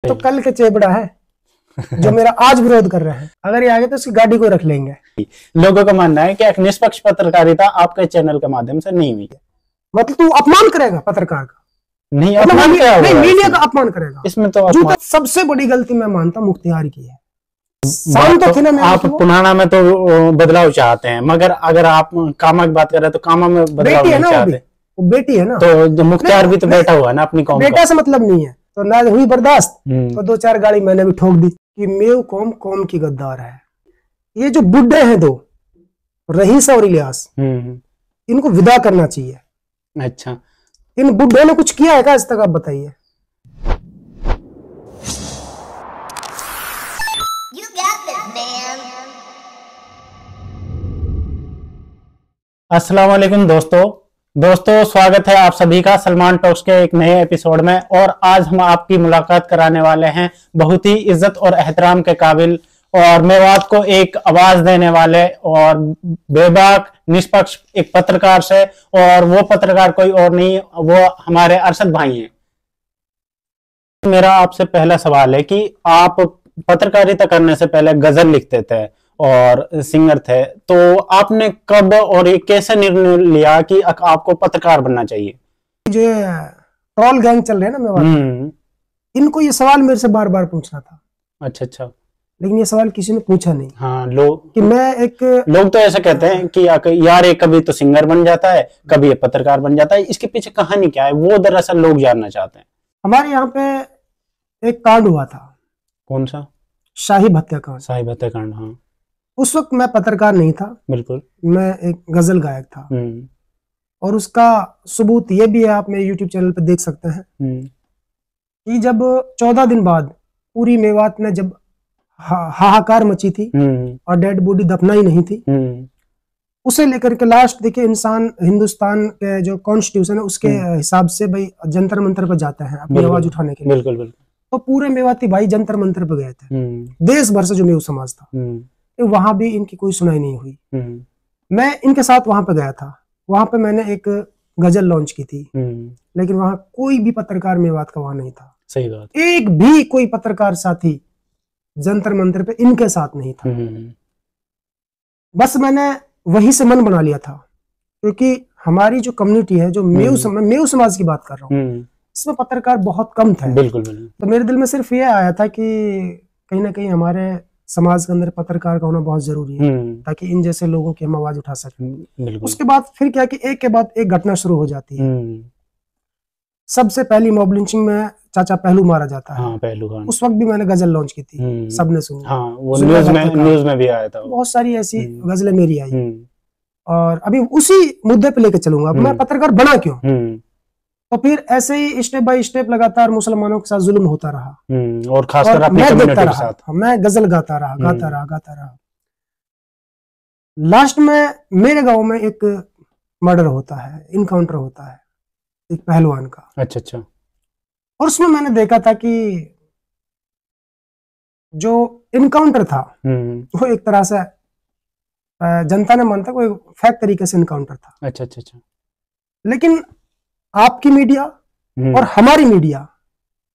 तो कल के चेबड़ा है जो मेरा आज विरोध कर रहे हैं। अगर ये आगे तो उसकी गाड़ी को रख लेंगे। लोगों का मानना है कि एक निष्पक्ष पत्रकारिता आपके चैनल के माध्यम से नहीं हुई है। मतलब तू अपमान करेगा पत्रकार का? नहीं, अपमान क्या होगा? नहीं, मीडिया का अपमान करेगा इसमें तो सबसे बड़ी गलती मैं मानता हूँ मुख्तियार की है। शाम तो थी ना, आप पुराना में तो बदलाव चाहते हैं, मगर अगर आप कामा की बात कर रहे हैं तो कामा में बदलाव नहीं चाहते। वो बेटी है ना, तो मुख्तियार भी तो बैठा हुआ है ना अपनी कौम। बेटा से मतलब नहीं है तो ना हुई बर्दाश्त, तो 2-4 गाड़ी मैंने भी ठोक दी कि मेव कौम कौम की गद्दार है। ये जो बुड्ढे हैं दो, रईस और इलियास, इनको विदा करना चाहिए। अच्छा, इन बुड्ढों ने कुछ किया है क्या आज तक? आप बताइए। अस्सलाम वालेकुम दोस्तों, स्वागत है आप सभी का सलमान टॉक्स के एक नए एपिसोड में। और आज हम आपकी मुलाकात कराने वाले हैं बहुत ही इज्जत और एहतराम के काबिल और मेवात को एक आवाज देने वाले और बेबाक निष्पक्ष एक पत्रकार से। और वो पत्रकार कोई और नहीं, वो हमारे अरशद भाई हैं। मेरा आपसे पहला सवाल है कि आप पत्रकारिता करने से पहले गजल लिखते थे और सिंगर थे, तो आपने कब और ये कैसे निर्णय लिया कि आपको पत्रकार बनना चाहिए? जो ट्रोल गैंग चल रहे हैं ना मेवात, इनको ये सवाल मेरे से बार बार पूछना था। अच्छा, लेकिन ये सवाल किसी ने पूछा नहीं। हाँ, लोग कि मैं एक लोग तो ऐसा कहते हैं कि यार ये कभी तो सिंगर बन जाता है, कभी ये पत्रकार बन जाता है। इसके पीछे कहानी क्या है, वो दरअसल लोग जानना चाहते हैं। हमारे यहाँ पे एक कांड हुआ था। कौन सा? शाही हत्याकांड। शाही हत्याकांड, हाँ। उस वक्त मैं पत्रकार नहीं था, बिल्कुल, मैं एक गजल गायक था। और उसका सबूत ये भी है, आप मेरे YouTube चैनल पे देख सकते हैं कि जब 14 दिन बाद पूरी मेवात में जब हाहाकार मची थी और डेड बॉडी दफनाई नहीं थी, उसे लेकर के लास्ट देखिए इंसान हिंदुस्तान के जो कॉन्स्टिट्यूशन है उसके हिसाब से भाई जंतर मंतर पर जाते हैं अपनी आवाज उठाने के लिए। बिल्कुल। तो पूरे मेवाती भाई जंतर मंतर पर गए थे, देश भर से जो मेव समाज था। तो वहां भी इनकी कोई सुनाई नहीं हुई। मैं इनके साथ वहां पे गया था, वहां पे मैंने एक गजल लॉन्च की थी, लेकिन वहां कोई भी पत्रकार मेवात का वहां नहीं था। सही बात। एक भी कोई पत्रकार साथी जंतर मंतर पे इनके साथ नहीं था। बस मैंने वहीं से मन बना लिया था, क्योंकि हमारी जो कम्युनिटी है, जो मेव समाज की बात कर रहा हूँ, इसमें पत्रकार बहुत कम थे। बिल्कुल। तो मेरे दिल में सिर्फ ये आया था कि कहीं ना कहीं हमारे समाज के अंदर पत्रकार का होना बहुत जरूरी है, ताकि इन जैसे लोगों की हम आवाज उठा सकें। उसके बाद फिर क्या कि एक के बाद एक घटना शुरू हो जाती है। सबसे पहली मॉब लिंचिंग में चाचा पहलू मारा जाता है। हाँ, पहलू, हाँ। उस वक्त भी मैंने गजल लॉन्च की थी, सबने सुनी। हाँ, वो न्यूज में भी आया था। बहुत सारी ऐसी गजलें मेरी आई। और अभी उसी मुद्दे पे लेके चलूंगा। मैं पत्रकार बना क्यों? तो फिर ऐसे ही स्टेप बाय स्टेप लगातार मुसलमानों के साथ जुल्म होता रहा और खासकर अपनी कम्युनिटी के साथ। मैं गजल गाता रहा। लास्ट में मेरे गांव में एक मर्डर होता है, इनकाउंटर होता है एक पहलवान का। अच्छा। और उसमें मैंने देखा था कि जो इनकाउंटर था वो एक तरह से जनता ने मानता कोई फेक तरीके से इनकाउंटर था। अच्छा। लेकिन आपकी मीडिया और हमारी मीडिया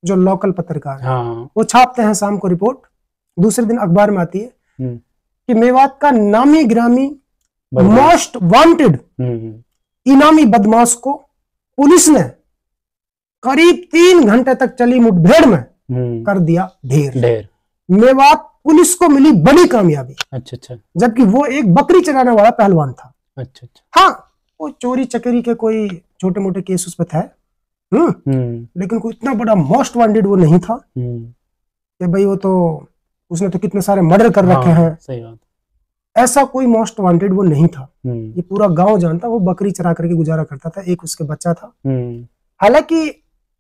जो लोकल पत्रकार है, वो छापते हैं शाम को रिपोर्ट, दूसरे दिन अखबार में आती है कि मेवात का नामी ग्रामी मोस्ट वांटेड इनामी बदमाश को पुलिस ने करीब 3 घंटे तक चली मुठभेड़ में कर दिया ढेर। मेवात पुलिस को मिली बड़ी कामयाबी। अच्छा। जबकि वो एक बकरी चराने वाला पहलवान था। अच्छा। हाँ, वो चोरी चकेरी के कोई छोटे मोटे केस उस पे थे, लेकिन कोई इतना बड़ा मोस्ट वांटेड वो नहीं था कि भाई वो तो उसने तो कितने सारे मर्डर कर रखे हैं। सही बात। ऐसा कोई मोस्ट वांटेड वो नहीं था। ये पूरा गांव जानता, वो बकरी चरा करके गुजारा करता था, एक उसके बच्चा था। हालांकि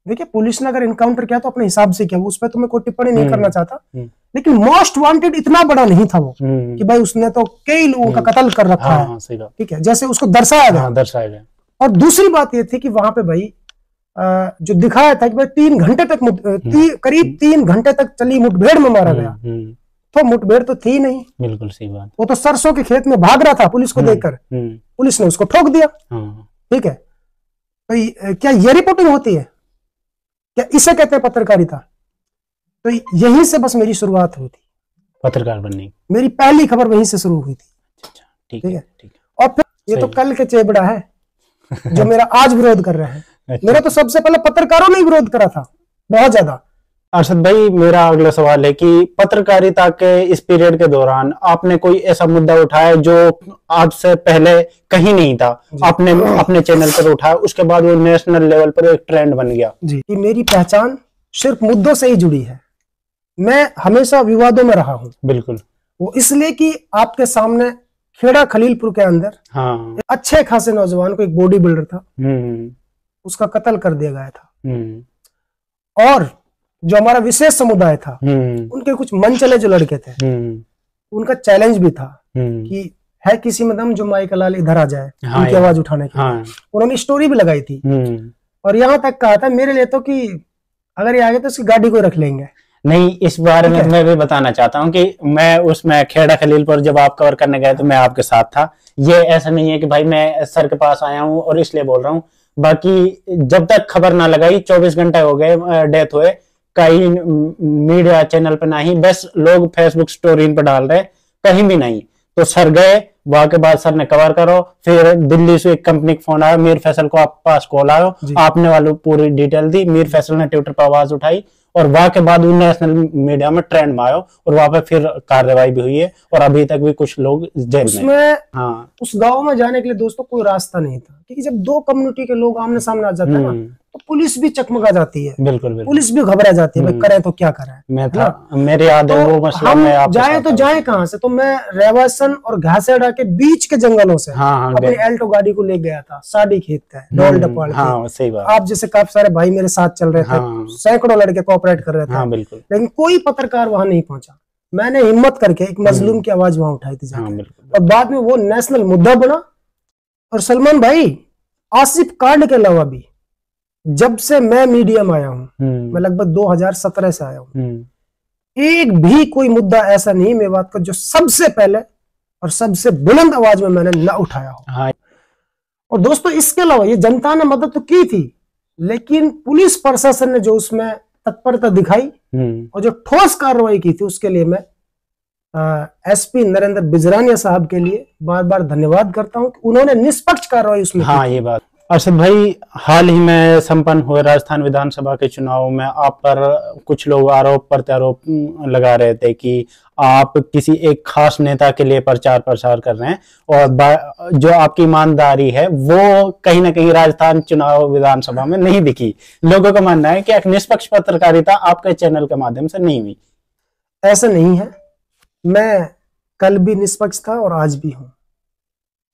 देखिए पुलिस ने अगर इनकाउंटर किया तो अपने हिसाब से किया, उस पर तो मैं कोई टिप्पणी नहीं करना चाहता, लेकिन मोस्ट वांटेड इतना बड़ा नहीं था वो कि भाई उसने तो कई लोगों का कत्ल कर रखा है। ठीक है, जैसे उसको दर्शाया गया। और दूसरी बात ये थी कि वहां पे भाई जो दिखाया था कि भाई 3 घंटे तक करीब 3 घंटे तक चली मुठभेड़ में मारा गया, तो मुठभेड़ तो थी नहीं। बिल्कुल सही बात। वो तो सरसों के खेत में भाग रहा था पुलिस को देखकर, पुलिस ने उसको ठोक दिया। ठीक है, तो क्या ये रिपोर्टिंग होती है? क्या इसे कहते हैं पत्रकारिता? तो यहीं से बस मेरी शुरुआत हुई थी पत्रकार बनने की। मेरी पहली खबर वहीं से शुरू हुई थी। अच्छा, ठीक है। और फिर ये तो कल के चेबड़ा है जो मेरा आज विरोध कर रहे हैं। अच्छा। मेरा तो सबसे पहले पत्रकारों ने विरोध करा था बहुत ज्यादा। अरशद भाई, मेरा अगला सवाल है कि पत्रकारिता के इस पीरियड के दौरान आपने कोई ऐसा मुद्दा उठाया जो आपसे पहले कहीं नहीं था, आपने अपने चैनल पर उठाया, उसके बाद वो नेशनल लेवल पर एक ट्रेंड बन गया? जी, कि मेरी पहचान सिर्फ मुद्दों से ही जुड़ी है। मैं हमेशा विवादों में रहा हूँ। बिल्कुल। वो इसलिए कि आपके सामने खेड़ा खलीलपुर के अंदर हाँ। अच्छे खासे नौजवान को, एक बॉडी बिल्डर था, उसका कत्ल कर दिया गया था। और जो हमारा विशेष समुदाय था, उनके कुछ मन चले जो लड़के थे, उनका चैलेंज भी था कि है किसी में दम जो माई का लाल इधर आ जाए, हाँ, उनकी आवाज उठाने की। हाँ। उन्होंने स्टोरी भी लगाई थी और यहाँ तक कहा था मेरे लिए तो कि अगर ये आगे तो उसकी गाड़ी को रख लेंगे। नहीं, इस बारे में मैं भी बताना चाहता हूँ कि मैं उसमें खेड़ा खलीलपुर जब आप कवर करने गए तो मैं आपके साथ था। ये ऐसा नहीं है कि भाई मैं सर के पास आया हूँ और इसलिए बोल रहा हूँ। बाकी जब तक खबर ना लगाई, 24 घंटे हो गए डेथ हुए, कहीं मीडिया चैनल पे नहीं, बस लोग फेसबुक स्टोरी पे डाल रहे, कहीं भी नहीं। तो सर गए, वहां के बाद सर ने कवर करो, फिर दिल्ली से एक कंपनी का फोन आया, मीर फैसल को आप पास कॉल आयो, आपने वालों पूरी डिटेल दी, मीर फैसल ने ट्विटर पर आवाज उठाई और वहां के बाद नेशनल मीडिया में ट्रेंड में आयो और वहां पे फिर कार्रवाई भी हुई है और अभी तक भी कुछ लोग जेल में। हाँ, उस गांव में जाने के लिए दोस्तों कोई रास्ता नहीं था, क्योंकि जब दो कम्युनिटी के लोग आमने सामने आ जाते हैं ना, तो पुलिस भी चकमगा जाती है। बिल्कुल, बिल्कुल। पुलिस भी घबरा जाती है, भाई करें तो क्या करें। मैं था, मेरे याद है वो मसला। हम जाए तो जाए कहाँ से? तो मैं रेवासन और घासेड़ा के बीच के जंगलों से अपनी एल्टो गाड़ी को ले गया था, साड़ी खेत है, डोल डपाड़। हाँ, सही बात। आप जैसे काफी सारे भाई मेरे साथ चल रहे थे, सैकड़ों लड़के कोऑपरेट कर रहे थे। हाँ, बिल्कुल। लेकिन कोई पत्रकार वहां नहीं पहुंचा। मैंने हिम्मत करके एक मजलूम की आवाज वहां उठाई थी जाके। और बाद में वो नेशनल मुद्दा बना। और सलमान भाई, आसिफ कांड के अलावा भी जब से मैं मीडिया में आया हूँ, मैं लगभग 2017 से आया हूँ, एक भी कोई मुद्दा ऐसा नहीं मेवात का जो सबसे पहले और सबसे बुलंद आवाज में मैंने न उठाया हो। हाँ। और दोस्तों, इसके अलावा ये जनता ने मदद तो की थी, लेकिन पुलिस प्रशासन ने जो उसमें तत्परता दिखाई और जो ठोस कार्रवाई की थी, उसके लिए मैं एसपी नरेंद्र बिजरानिया साहब के लिए बार बार धन्यवाद करता हूं कि उन्होंने निष्पक्ष कार्रवाई उसमें की। हाँ, ये बात। अरशद भाई, हाल ही में संपन्न हुए राजस्थान विधानसभा के चुनाव में आप पर कुछ लोग आरोप प्रत्यारोप लगा रहे थे कि आप किसी एक खास नेता के लिए प्रचार प्रसार कर रहे हैं और जो आपकी ईमानदारी है वो कहीं ना कहीं राजस्थान चुनाव विधानसभा में नहीं दिखी। लोगों का मानना है कि एक निष्पक्ष पत्रकारिता आपके चैनल के माध्यम से नहीं हुई। ऐसा नहीं है, मैं कल भी निष्पक्ष था और आज भी हूँ।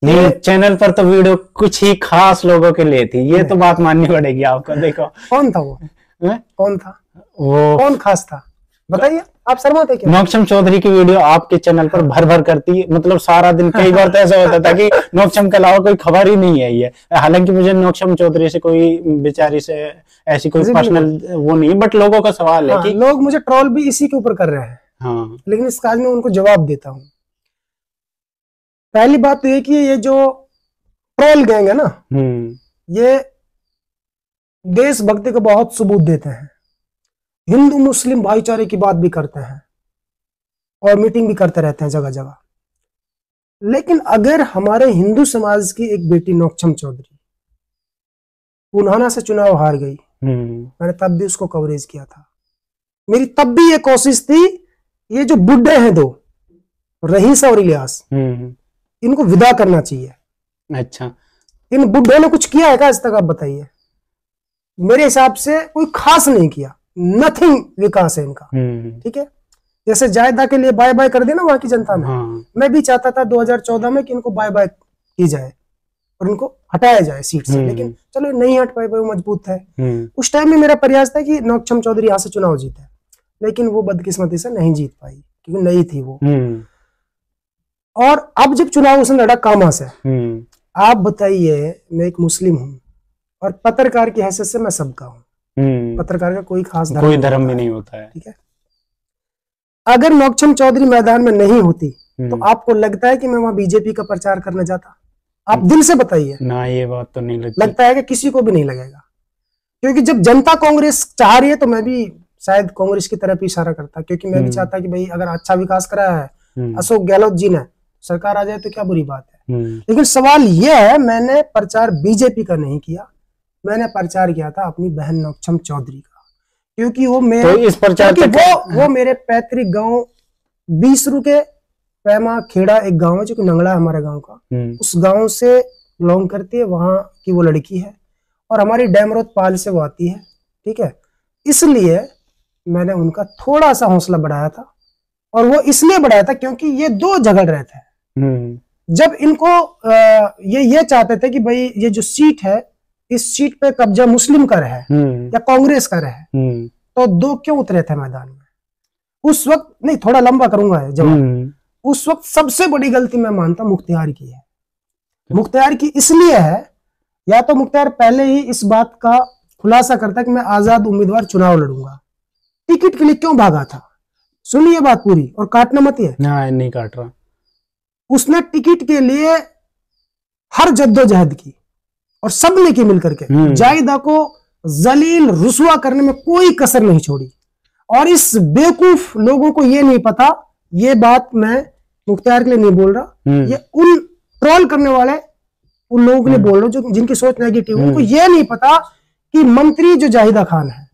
नहीं, चैनल पर तो वीडियो कुछ ही खास लोगों के लिए थी, ये तो बात माननी पड़ेगी आपको। देखो कौन था वो? कौन था वो? कौन खास था बताइए? आप शर्माते क्या? नौक्षम चौधरी की वीडियो आपके चैनल पर भर भर करती, मतलब सारा दिन। कई बार तो ऐसा होता था कि नौक्षम के अलावा कोई खबर ही नहीं है ये। हालांकि मुझे नौक्षम चौधरी से कोई बेचारी से ऐसी कोई पर्सनल वो नहीं, बट लोगों का सवाल है कि लोग मुझे ट्रोल भी इसी के ऊपर कर रहे हैं। हाँ, लेकिन इस काज में उनको जवाब देता हूँ। पहली बात तो ये कि ये जो ट्रोल गैंग है ना, ये देशभक्ति को बहुत सबूत देते हैं, हिंदू मुस्लिम भाईचारे की बात भी करते हैं और मीटिंग भी करते रहते हैं जगह जगह। लेकिन अगर हमारे हिंदू समाज की एक बेटी नौक्षम चौधरी पुनाना से चुनाव हार गई, मैंने तब भी उसको कवरेज किया था। मेरी तब भी ये कोशिश थी, ये जो बुड्ढे हैं दो, रहीस और इलियास, इनको विदा करना चाहिए। अच्छा, इन बुड्ढों ने कुछ किया है क्या आज तक? आप बताइए। मेरे हिसाब से कोई खास नहीं किया, नथिंग विकास है इनका। ठीक है, जैसे जायदा के लिए बाय बाय कर देना वहां की जनता ने। मैं भी चाहता था 2014 में कि इनको बाय बाय की जाए और इनको हटाया जाए सीट से, लेकिन चलो नहीं हट पाए, वो मजबूत है। उस टाइम में मेरा प्रयास था कि नौक्षम चौधरी यहाँ से चुनाव जीते, लेकिन वो बदकिस्मती से नहीं जीत पाई क्योंकि नई थी वो। और अब जब चुनाव उसने लड़ा कामा से, आप बताइए, मैं एक मुस्लिम हूँ और पत्रकार की हैसियत से मैं सबका हूँ। पत्रकार का कोई खास धर्म भी नहीं होता है। ठीक है, अगर नौक्षम चौधरी मैदान में नहीं होती तो आपको लगता है कि मैं वहां बीजेपी का प्रचार करने जाता? आप दिल से बताइए ना, ये बात तो नहीं लगती। लगता है कि किसी को भी नहीं लगेगा, क्योंकि जब जनता कांग्रेस चाह रही है तो मैं भी शायद कांग्रेस की तरफ इशारा करता, क्योंकि मैं भी चाहता कि भाई अगर अच्छा विकास कराया है अशोक गहलोत जी ने, सरकार आ जाए तो क्या बुरी बात है। लेकिन सवाल यह है, मैंने प्रचार बीजेपी का नहीं किया, मैंने प्रचार किया था अपनी बहन नौक्षम चौधरी का, क्योंकि वो मेरे तो इस प्रचार वो मेरे पैतृक गांव बीसरू के पैमा खेड़ा एक गांव है जो कि नंगड़ा हमारे गांव का, उस गांव से बिलोंग करती है, वहां की वो लड़की है और हमारी डैमरोद पाल से वो आती है, ठीक है। इसलिए मैंने उनका थोड़ा सा हौसला बढ़ाया था, और वो इसलिए बढ़ाया था क्योंकि ये दो झगड़ रहे थे। जब इनको ये चाहते थे कि भाई ये जो सीट है, इस सीट पे कब्जा मुस्लिम का रहे या कांग्रेस का रहे, तो दो क्यों उतरे थे मैदान में उस वक्त। नहीं, थोड़ा लंबा करूंगा जवाब। उस वक्त सबसे बड़ी गलती मैं मानता मुख्तियार की है। मुख्तियार की इसलिए है, या तो मुख्तियार पहले ही इस बात का खुलासा करता कि मैं आजाद उम्मीदवार चुनाव लड़ूंगा, टिकट के लिए क्यों भागा था। सुनिए बात पूरी, और काटना मत है। नहीं काट रहा। उसने टिकट के लिए हर जद्दोजहद की, और सबने की मिलकर के जायदा को जलील रुसवा करने में कोई कसर नहीं छोड़ी। और इस बेवकूफ लोगों को ये नहीं पता, ये बात मैं मुख्तियार के लिए नहीं बोल रहा, ये उन ट्रोल करने वाले उन लोगों के लिए बोल रहा हूं जो जिनकी सोच नेगेटिव है। उनको ये नहीं पता कि मंत्री जो जाहिदा खान है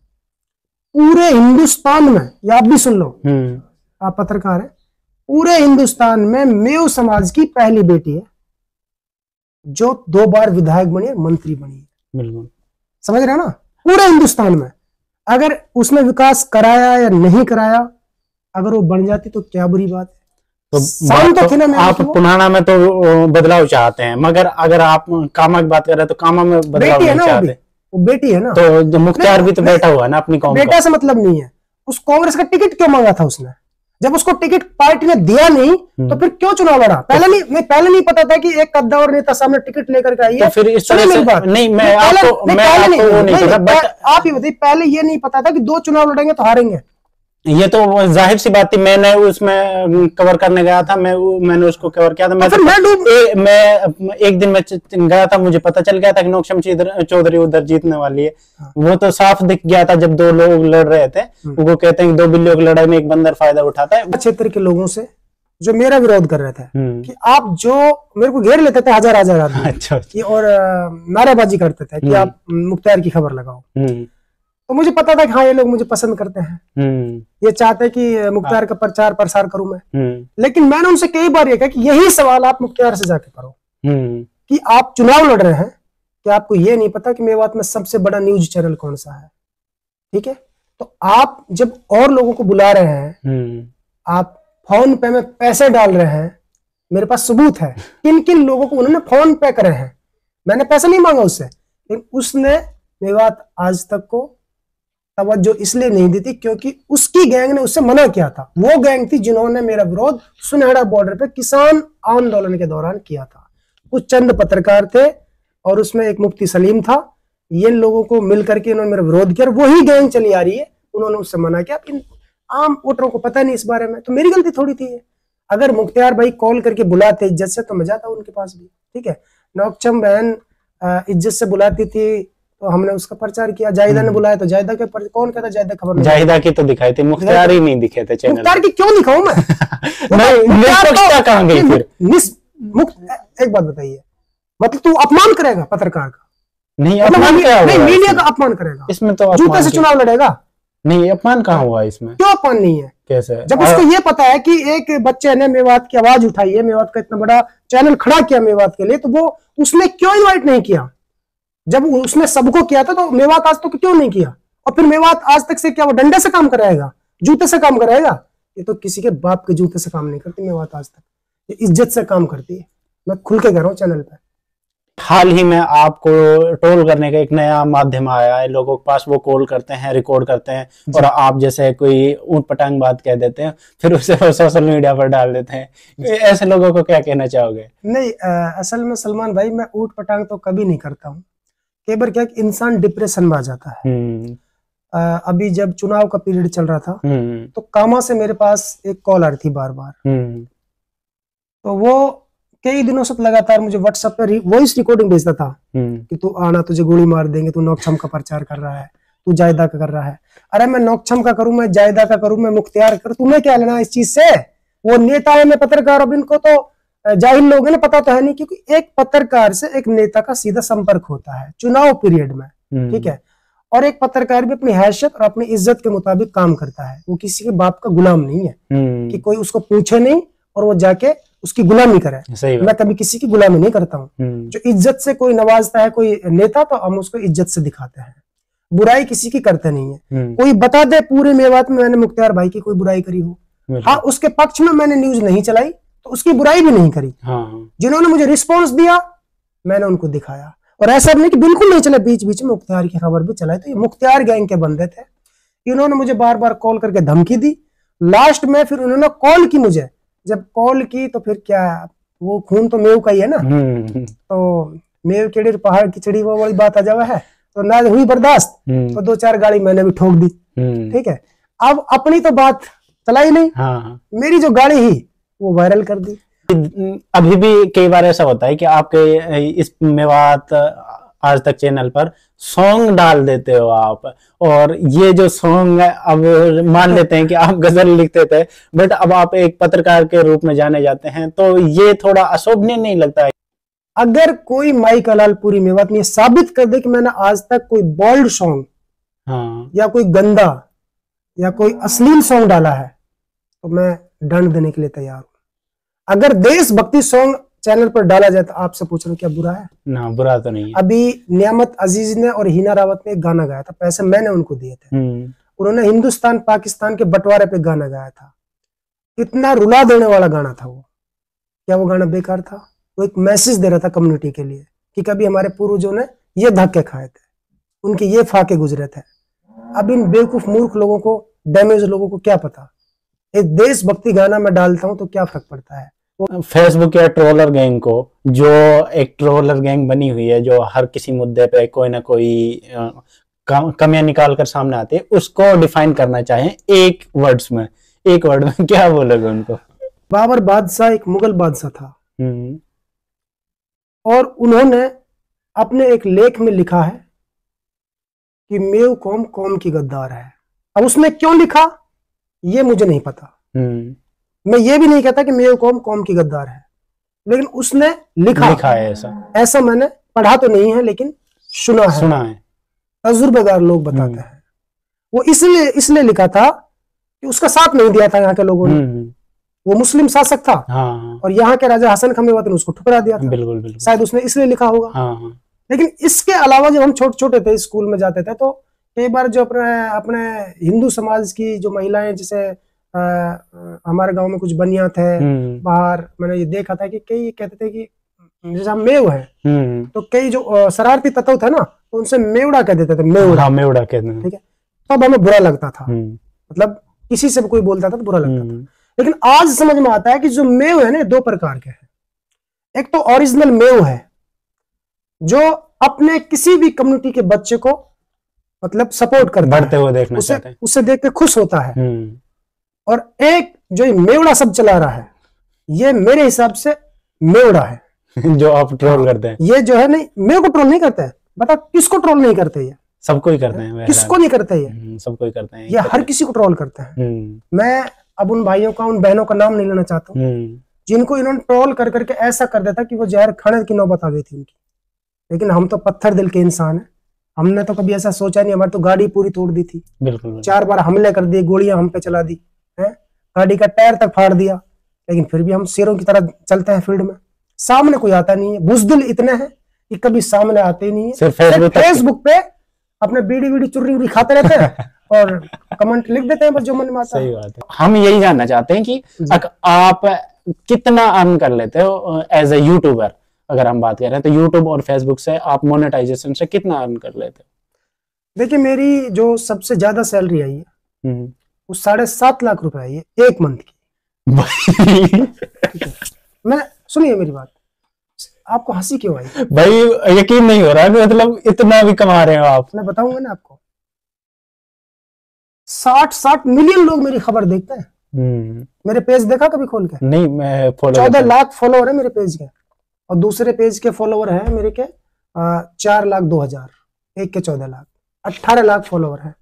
पूरे हिंदुस्तान में, या आप भी सुन लो, आप पत्रकार हैं, पूरे हिंदुस्तान में मेव समाज की पहली बेटी है जो 2 बार विधायक बनी है, मंत्री बनी है। बिल्कुल समझ रहे हैं ना। पूरे हिंदुस्तान में अगर उसने विकास कराया या नहीं कराया, अगर वो बन जाती तो क्या बुरी बात है। तो आप पुराना में तो बदलाव चाहते हैं, मगर अगर आप कामा की बात कर रहे हैं तो कामा में बदलाव नहीं चाहते। वो बेटी है ना, तो मुख्तियार भी तो बैठा हुआ है ना अपनी कौम। बेटा से मतलब नहीं है। उस कांग्रेस का टिकट क्यों मांगा था उसने? जब उसको टिकट पार्टी ने दिया नहीं तो फिर क्यों चुनाव लड़ा? पहले नहीं पता था कि एक कद्दावर नेता सामने टिकट लेकर के आई है। तो फिर इस तरह से नहीं, मैं आपको नहीं पता, आप ही बताइए, पहले ये नहीं पता था कि 2 चुनाव लड़ेंगे तो हारेंगे? ये तो जाहिर सी बात थी। मैंने उसमें कवर करने गया था, मैंने उसको कवर किया था। मैं एक दिन में गया था, मुझे पता चल गया था कि नौक्षम चौधरी उधर जीतने वाली है। वो तो साफ दिख गया था जब 2 लोग लड़ रहे थे। वो कहते हैं कि 2 बिल्लियों की लड़ाई में एक बंदर फायदा उठाता है। क्षेत्र के लोगों से जो मेरा विरोध कर रहे थे कि आप जो मेरे को घेर लेते थे हजार आदमी, अच्छा, और नारेबाजी करते थे कि आप मुख्तियार की खबर लगाओ, तो मुझे पता था कि हाँ ये लोग मुझे पसंद करते हैं, ये चाहते हैं कि मुख्तियार का प्रचार प्रसार करूं मैं। लेकिन मैंने उनसे कई बार ये कहा कि यही सवाल आप मुख्तियार से जाके करो कि आप चुनाव लड़ रहे हैं, कि आपको ये नहीं पता कि मेवात में सबसे बड़ा न्यूज चैनल कौन सा है, ठीक है। तो आप जब और लोगों को बुला रहे हैं, आप फोन पे में पैसे डाल रहे हैं, मेरे पास सबूत है किन किन लोगों को उन्होंने फोन पे करे हैं। मैंने पैसा नहीं मांगा उससे, लेकिन उसने मेवात आज तक को तवज्जो इसलिए नहीं दी थी क्योंकि उसकी गैंग ने उससे मना किया था। वो गैंग थी जिन्होंने मेरा विरोध सुनहरा बॉर्डर पे किसान आंदोलन के दौरान किया था। कुछ चंद पत्रकार थे और उसमें एक मुफ्ती सलीम था। ये लोगों को मिलकर के इन्होंने मेरा विरोध किया, वही गैंग चली आ रही है, उन्होंने उससे मना किया। इन आम वोटरों को पता नहीं इस बारे में, तो मेरी गलती थोड़ी थी। अगर मुख्तियार भाई कॉल करके बुलाते इज्जत से तो मैं जाता उनके पास भी, ठीक है। नौक्षम बहन इज्जत से बुलाती थी तो हमने उसका प्रचार किया। जायदा ने बुलाया तो जायदा के कौन कहता जायदा खबर नहीं, जायदा की तो दिखाई थी, मुख्तियार ही नहीं दिखे थे चैनल। मुख्तियार की क्यों दिखाऊं मैं? कहां गई फिर? एक बात बताइए, मतलब तू अपमान करेगा पत्रकार का? नहीं, अपमान क्या हुआ? नहीं, मीडिया का अपमान करेगा इसमें, तो जूते से चुनाव लड़ेगा। नहीं, अपमान कहाँ हुआ इसमें? क्यों अपमान नहीं है? कैसे? जब उसको ये पता है कि एक बच्चे ने मेवात की आवाज उठाई है, मेवात का इतना बड़ा चैनल खड़ा किया मेवात के लिए, तो वो उसने क्यों इन्वाइट नहीं किया? जब उसने सबको किया था तो मेवात आज तक क्यों नहीं किया? और फिर मेवात आज तक से क्या वो डंडे से काम कराएगा, जूते से काम कराएगा? ये तो किसी के बाप के जूते से काम नहीं करती मेवात आज तक, ये इज्जत से काम करती है। मैं खुल के कह रहा हूँ चैनल पे। हाल ही में आपको ट्रोल करने का एक नया माध्यम आया है, लोगों के पास वो कॉल करते हैं, रिकॉर्ड करते हैं, और आप जैसे कोई ऊंट पटांग बात कह देते हैं, फिर उसे सोशल मीडिया पर डाल देते हैं। ऐसे लोगों को क्या कहना चाहोगे? नहीं, असल में सलमान भाई मैं ऊंट पटांग तो कभी नहीं करता हूँ। कई बार क्या इंसान डिप्रेशन में आ जाता है। अभी जब चुनाव का पीरियड चल रहा था तो कामा से मेरे पास एक कॉल आ रही थी बार बार, तो वो कई दिनों से लगातार मुझे व्हाट्सएप पे वॉइस रिकॉर्डिंग भेजता था कि तू आना, तुझे गोली मार देंगे, तू नौक्षम का प्रचार कर रहा है, तू जायदा का कर रहा है। अरे मैं नौक्षम का करूं, मैं जायदा का करूं, मैं मुख्तियार करूं, तुम्हें क्या लेना इस चीज से? वो नेता है, मैं पत्रकार, अब इनको तो जाहिल लोग हैं ना, पता तो है नहीं, क्योंकि एक पत्रकार से एक नेता का सीधा संपर्क होता है चुनाव पीरियड में, ठीक है। और एक पत्रकार भी अपनी हैसियत और अपनी इज्जत के मुताबिक काम करता है, वो किसी के बाप का गुलाम नहीं है कि कोई उसको पूछे नहीं और वो जाके उसकी गुलामी करे। मैं कभी किसी की गुलामी नहीं करता हूँ। जो इज्जत से कोई नवाजता है कोई नेता, तो हम उसको इज्जत से दिखाते हैं, बुराई किसी की करते नहीं है। कोई बता दे पूरे मेवात में मैंने मुख्तियार भाई की कोई बुराई करी हो, हाँ उसके पक्ष में मैंने न्यूज नहीं चलाई तो उसकी बुराई भी नहीं करी। जिन्होंने मुझे रिस्पॉन्स दिया मैंने उनको दिखाया, और ऐसा नहीं कि बिल्कुल नहीं चले, बीच बीच में मुख्तियार की खबर भी चलाई। तो ये मुख्तियार गैंग के बंदे थे, इन्होंने मुझे बार बार कॉल करके धमकी दी। लास्ट में फिर उन्होंने कॉल की मुझे, जब कॉल की तो फिर क्या, वो खून तो मेव का ही है ना, तो मेव केड़ी पहाड़ की चढ़ी वो वाली बात आ जावा है, तो ना हुई बर्दाश्त, तो 2-4 गाड़ी मैंने भी ठोक दी, ठीक है। अब अपनी तो बात चलाई नहीं, मेरी जो गाड़ी ही वो वायरल कर दी। अभी भी कई बार ऐसा होता है कि आपके इस मेवात आज तक चैनल पर सॉन्ग डाल देते हो आप, और ये जो सॉन्ग है, अब मान लेते हैं कि आप गजल लिखते थे बट अब आप एक पत्रकार के रूप में जाने जाते हैं, तो ये थोड़ा अशोभनीय नहीं लगता है? अगर कोई माई कलाल पूरी मेवात में साबित कर दे कि मैंने आज तक कोई बोल्ड सॉन्ग या कोई गंदा या कोई अश्लील सॉन्ग डाला है तो मैं दंड देने के लिए तैयार हूं। अगर देशभक्ति सॉन्ग चैनल पर डाला जाए तो आपसे पूछ रहा हूं क्या बुरा है? ना, बुरा तो नहीं है। अभी नियामत अजीज ने और हिना रावत ने एक गाना गाया था, पैसे मैंने उनको दिए थे, उन्होंने हिंदुस्तान पाकिस्तान के बंटवारे पे गाना गाया था, इतना रुला देने वाला गाना था वो। क्या वो गाना बेकार था? वो एक मैसेज दे रहा था कम्युनिटी के लिए कि कभी हमारे पूर्वजों ने ये धक्के खाए थे, उनके ये फाके गुजरे थे। अब इन बेवकूफ मूर्ख लोगों को, डैमेज लोगों को क्या पता, एक देशभक्ति गाना मैं डालता हूं तो क्या फर्क पड़ता है। फेसबुक या ट्रोलर गैंग को, जो एक ट्रोलर गैंग बनी हुई है जो हर किसी मुद्दे पे कोई ना कोई कमियां निकाल कर सामने आती है, उसको डिफाइन करना चाहें एक वर्ड में क्या बोलोगे उनको? बाबर बादशाह एक मुगल बादशाह था, और उन्होंने अपने एक लेख में लिखा है कि मेव कौम कौम की गद्दार है। अब उसने क्यों लिखा ये मुझे नहीं पता, मैं ये भी नहीं कहता कि मेव कौम कौम की गद्दार है, लेकिन उसने लिखा है ऐसा मैंने पढ़ा तो नहीं है लेकिन सुना है। तजुर्बेदार लोग बताते हैं वो इसलिए लिखा था कि उसका साथ नहीं दिया था यहाँ के लोगों ने, वो मुस्लिम शासक था, और यहाँ के राजा हसन खां मेवात ने उसको ठुकरा दिया था। बिल्कुल। शायद उसने इसलिए लिखा होगा। लेकिन इसके अलावा जब हम छोटे छोटे थे, स्कूल में जाते थे, तो कई बार जो अपने हिंदू समाज की जो महिलाएं, जैसे हमारे गांव में कुछ बनिया थे बाहर, मैंने ये देखा था कि कई कहते थे कि जैसे हम मेव है, तो कई जो शरारती तत्व थे ना, तो उनसे मेवड़ा कह देते थे, मेवड़ा कहते हैं, ठीक है। तब हमें बुरा लगता था, मतलब किसी से भी कोई बोलता था तो बुरा लगता था। लेकिन आज समझ में आता है कि जो मेव है ना, 2 प्रकार के हैं। एक तो ओरिजिनल मेव है जो अपने किसी भी कम्युनिटी के बच्चे को मतलब सपोर्ट करता है, बढ़ते हुए देखना चाहते हैं, उससे देख के खुश होता है। और एक जो मेवड़ा सब चला रहा है, ये मेरे हिसाब से मेवड़ा है जो आप ट्रोल करते हैं। ये जो है, नहीं मेरे को ट्रोल नहीं करते हैं, बता किसको ट्रोल नहीं करते? ये सबको ही करते हैं। किसको नहीं करते? ये सबको ही करते हैं, ये हर किसी को ट्रोल करते हैं। मैं अब उन भाइयों का, उन बहनों का नाम नहीं लेना चाहता हूँ जिनको इन्होंने ट्रोल कर करके ऐसा कर देता कि वो जहर खाने की नौबत आ गई थी उनकी। लेकिन हम तो पत्थर दिल के इंसान हैं, हमने तो कभी ऐसा सोचा नहीं। हमारी तो गाड़ी पूरी तोड़ दी थी, बिल्कुल 4 बार हमले कर दिए, गोलियां हम पे चला दी है, गाड़ी का टायर तक फाड़ दिया, लेकिन फिर भी हम शेरों की तरह चलते हैं फील्ड में। सामने कोई आता नहीं है, बुज़दिल इतने हैं कि कभी सामने आते ही नहीं है। सिर्फ फेसबुक पे अपने बीड़ी चुर्री खाते रहते हैं और कमेंट लिख देते हैं बस जो मन में आता है। सही बात है। हम यही जानना चाहते हैं कि आप कितना अर्न कर लेते हो एज ए यूट्यूबर? अगर हम बात करें तो यूट्यूब और फेसबुक से आप मोनेटाइजेशन से कितना अर्न कर लेते हो? देखिए, मेरी जो सबसे ज्यादा सैलरी आई है वो 7.5 लाख रुपए आई है 1 मंथ की। मैं सुनिए मेरी बात, आपको हंसी क्यों आई भाई? यकीन नहीं हो रहा, मतलब इतना भी कमा रहे हो आप। मैं बताऊंगा ना आपको, 60 मिलियन लोग मेरी खबर देखते हैं। मेरे पेज देखा कभी खोल के? नहीं, मैं फॉलो 14 लाख फॉलोवर है मेरे पेज के, और दूसरे पेज के फॉलोवर है मेरे के 4,02,000, एक के 14 लाख। 18 लाख फॉलोवर है,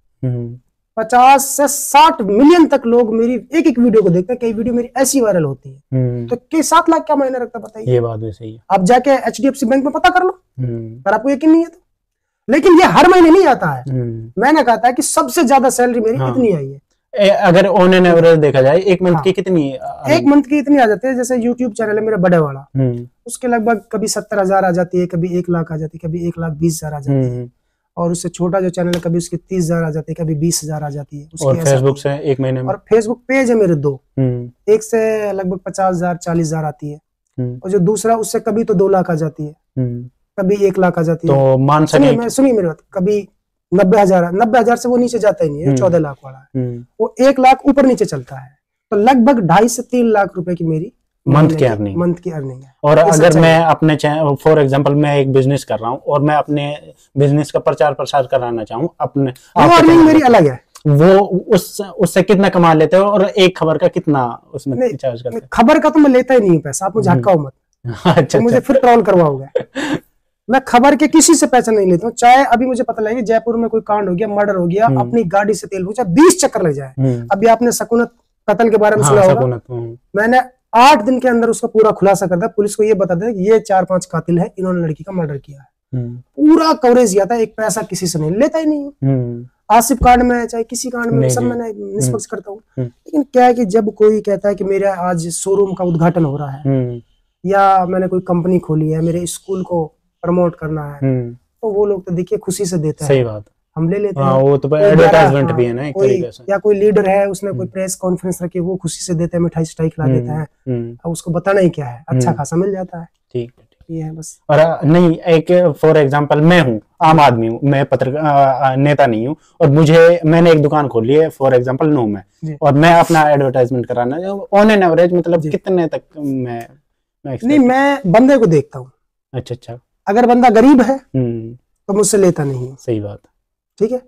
50 से 60 मिलियन तक लोग मेरी एक एक वीडियो को देखते हैं। कई वीडियो मेरी ऐसी वायरल होती है, तो 7 लाख क्या मायने रखता बताइए। ये बात भी सही है। आप जाके HDFC बैंक में पता कर लो, अगर आपको यकीन नहीं है तो। लेकिन ये हर महीने नहीं आता है। मैंने कहा था कि सबसे ज्यादा सैलरी मेरी इतनी आई है। अगर ऑन एन एवरेज देखा जाए एक मंथ की कितनी? एक मंथ की इतनी आ जाती है। जैसे यूट्यूब चैनल है मेरा बड़े वाला, उसके लगभग कभी 70,000 आ जाती है, कभी 1 लाख आ जाती है, कभी 1,20,000 आ जाती है। और उससे छोटा जो चैनल है कभी उसकी 30,000 आ जाती है, कभी 20,000 आ जाती है। और फेसबुक से एक महीने में, और फेसबुक पेज है मेरे 2, एक से लगभग 50,000 40,000 आती है, और जो दूसरा उससे कभी तो 2 लाख आ जाती है, कभी 1 लाख आ जाती है। तो मान सके, सुनिए मेरी बात, कभी 90,000 से वो नीचे जाता ही नहीं है। 14 लाख वाला है, वो 1 लाख ऊपर नीचे चलता है। तो लगभग 2.5 से 3 लाख रुपए की मेरी मंथ की अर्निंग है। और अगर मैं अपने फॉर एग्जांपल मैं एक बिजनेस कर रहा हूँ और मैं अपने बिजनेस का प्रचार प्रसार कराना चाहूँ, अपने वो अर्निंग मेरी अलग है। वो उससे कितना कमा लेते हो और एक खबर का कितना उसमें चार्ज करते हो? खबर का तो मैं लेता ही नहीं पैसा, आप मुझे हटकाओ मत। अच्छा, मुझे फिर ट्रोल करवाओगे। मैं खबर के किसी से पैसा नहीं लेता हूँ। चाहे अभी मुझे पता लगे जयपुर में कोई कांड हो गया, मर्डर हो गया, अपनी गाड़ी से तेल पूछा 20 चक्कर लग जाए। अभी आपने शकुनत कत्ल के बारे में सुना होगा। मैंने 8 दिन के अंदर उसका पूरा खुलासा कर दिया। पुलिस को ये बता दिया कि ये 4-5 कातिल है, इन्होंने लड़की का मर्डर किया है। पूरा कवरेज किया था, एक पैसा किसी से नहीं लेता ही नहीं। आसिफ कांड में चाहे किसी कांड में सब मैंने निष्पक्ष करता हूँ। लेकिन क्या है कि जब कोई कहता है कि मेरा आज शोरूम का उद्घाटन हो रहा है, या मैंने कोई कंपनी खोली है, मेरे स्कूल को प्रमोट करना है, तो वो लोग तो देखिए खुशी से देते हैं। सही बात, हम ले लेते हैं। वो तो एडवर्टाइजमेंट भी है ना एक तरीके से। या कोई लीडर है, उसने कोई प्रेस कॉन्फ्रेंस रखी, वो खुशी से देते हैं, मिठाई सिठाई खिला देते हैं। अब उसको बताना ही क्या है, अच्छा खासा मिल जाता है। ठीक है, ये है बस। और नहीं, एक फॉर एग्जांपल मैं हूँ, आम आदमी हूँ, मैं पत्रकार नेता नहीं हूँ, और मैंने एक दुकान खोली है फॉर एग्जांपल 9 में, और मैं अपना एडवर्टाइजमेंट कराना ऑन एन एवरेज मतलब कितने तक मैं नहीं, मैं बंदे को देखता हूँ। अच्छा, अगर बंदा गरीब है तो मुझसे लेता नहीं। सही बात, ठीक है।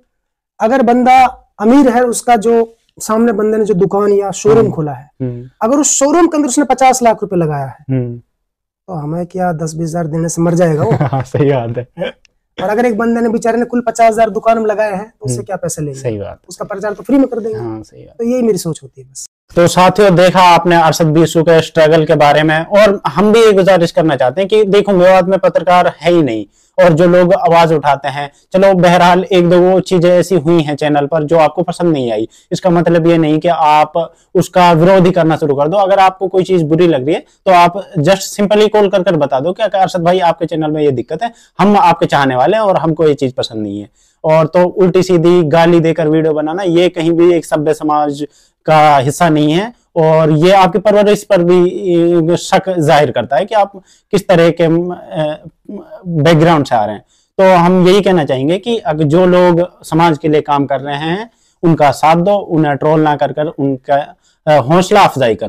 अगर बंदा अमीर है, उसका जो सामने बंदे ने जो दुकान या शोरूम खोला है, अगर उस शोरूम के अंदर उसने 50 लाख रुपए लगाया है, तो हमें क्या 10-20 हजार देने से मर जाएगा वो। सही बात है। और अगर एक बंदे ने बेचारे ने कुल 50,000 दुकान में लगाए हैं, तो उससे क्या पैसे लेंगे? सही बात, उसका प्रचार तो फ्री में कर देंगे। हाँ, सही बात। तो यही मेरी सोच होती है बस। तो साथियों, देखा आपने अरशद बीसू के स्ट्रगल के बारे में, और हम भी ये गुजारिश करना चाहते हैं कि देखो मेवात में पत्रकार है ही नहीं, और जो लोग आवाज उठाते हैं, चलो बहरहाल एक दो चीजें ऐसी हुई हैं चैनल पर जो आपको पसंद नहीं आई, इसका मतलब ये नहीं कि आप उसका विरोध ही करना शुरू कर दो। अगर आपको कोई चीज बुरी लग रही है तो आप जस्ट सिंपली कॉल कर बता दो कि अरशद भाई आपके चैनल में ये दिक्कत है, हम आपके चाहने वाले हैं और हमको ये चीज पसंद नहीं है। और तो उल्टी सीधी गाली देकर वीडियो बनाना ये कहीं भी एक सभ्य समाज का हिस्सा नहीं है, और ये आपकी परवरिश पर भी शक जाहिर करता है कि आप किस तरह के बैकग्राउंड से आ रहे हैं। तो हम यही कहना चाहेंगे कि अगर जो लोग समाज के लिए काम कर रहे हैं उनका साथ दो, उन्हें ट्रोल ना कर उनका हौसला अफजाई करो।